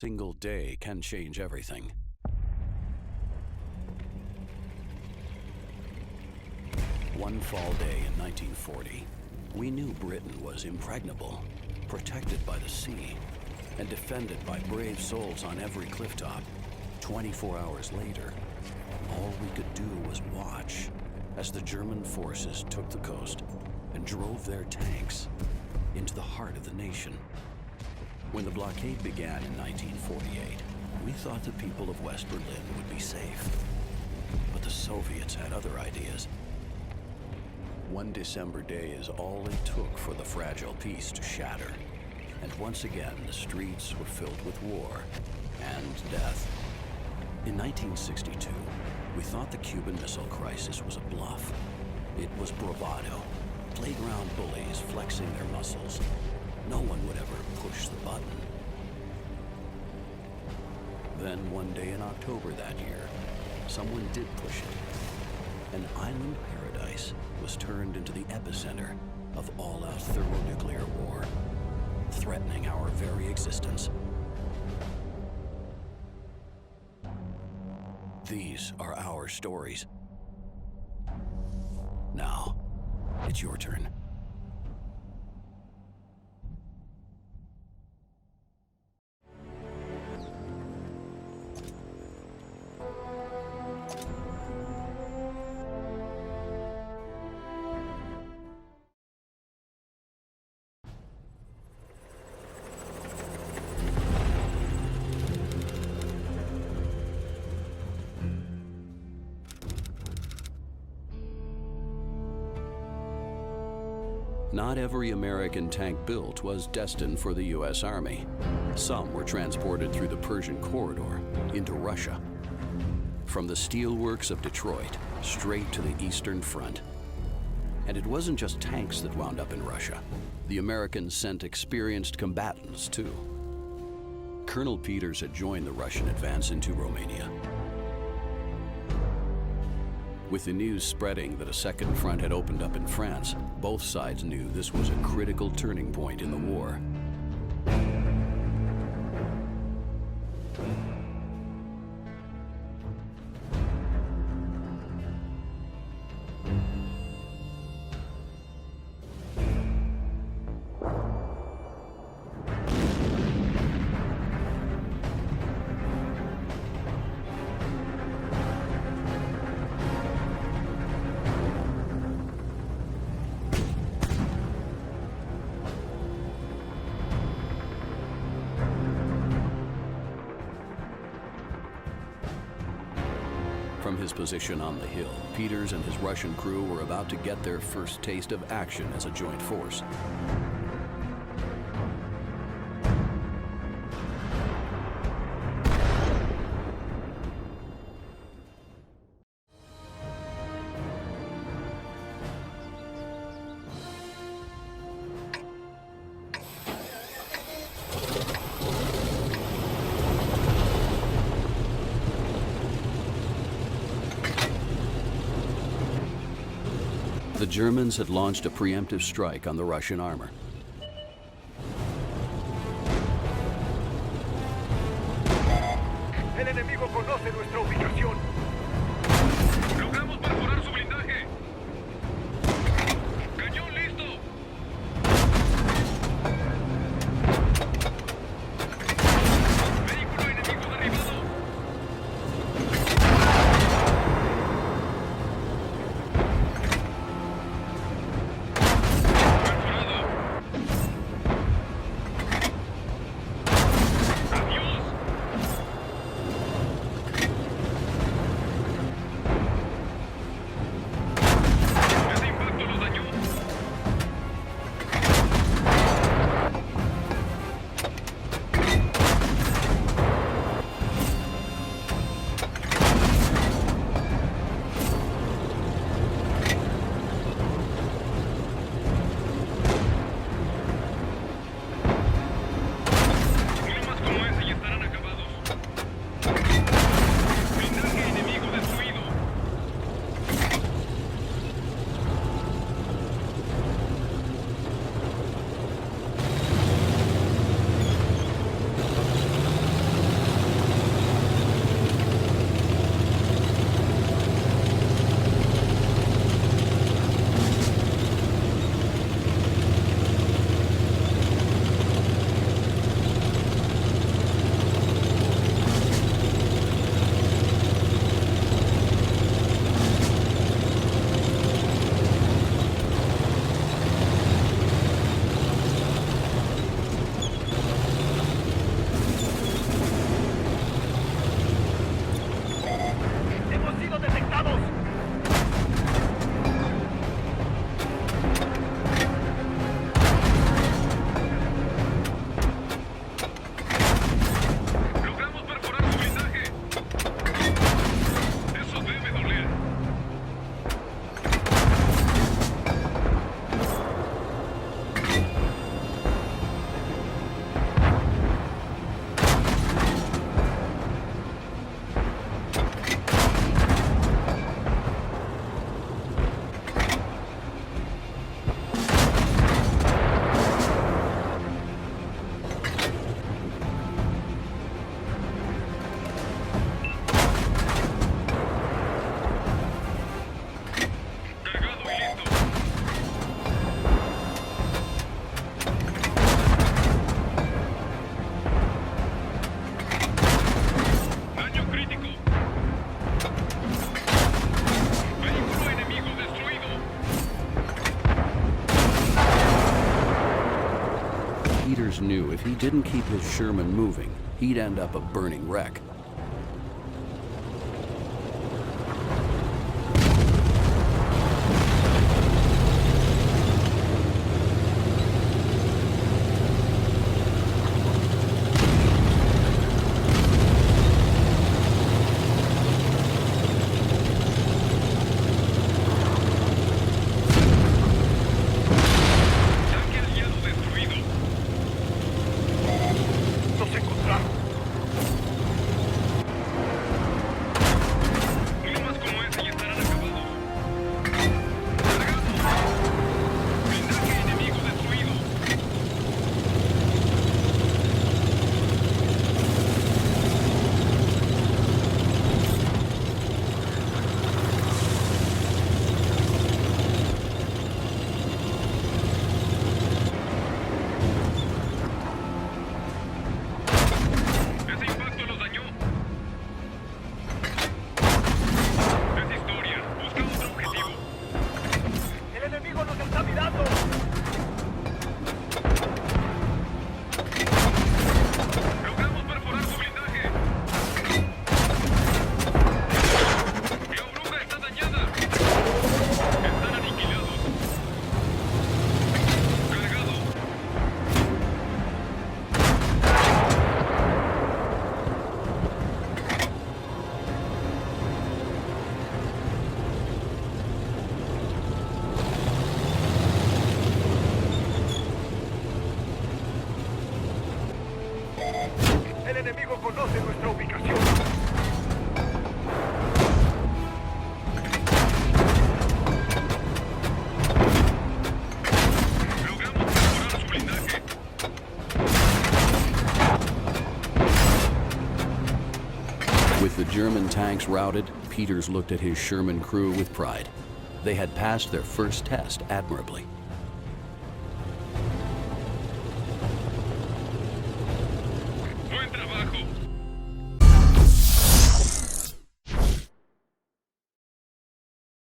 Single day can change everything. One fall day in 1940, we knew Britain was impregnable, protected by the sea, and defended by brave souls on every clifftop. 24 hours later, all we could do was watch as the German forces took the coast and drove their tanks into the heart of the nation. When the blockade began in 1948, we thought the people of West Berlin would be safe. But the Soviets had other ideas. One December day is all it took for the fragile peace to shatter. And once again, the streets were filled with war and death. In 1962, we thought the Cuban Missile Crisis was a bluff. It was bravado, playground bullies flexing their muscles. No one would ever push the button. Then one day in October that year, someone did push it. An island paradise was turned into the epicenter of all-out thermonuclear war, threatening our very existence. These are our stories. Now, it's your turn. Not every American tank built was destined for the U.S. Army. Some were transported through the Persian corridor into Russia. From the steelworks of Detroit straight to the Eastern Front. And it wasn't just tanks that wound up in Russia. The Americans sent experienced combatants too. Colonel Peters had joined the Russian advance into Romania. With the news spreading that a second front had opened up in France, both sides knew this was a critical turning point in the war. From his position on the hill, Peters and his Russian crew were about to get their first taste of action as a joint force. The Germans had launched a preemptive strike on the Russian armor. El enemigo conoce nuestra ubicación. Logramos perforar su blindaje. Cañón listo. Vehículo enemigo derribado. he didn't keep his Sherman moving, he'd end up a burning wreck. El enemigo conoce nuestra ubicación. Logramos perforar su blindaje. With the German tanks routed, Peters looked at his Sherman crew with pride. They had passed their first test admirably.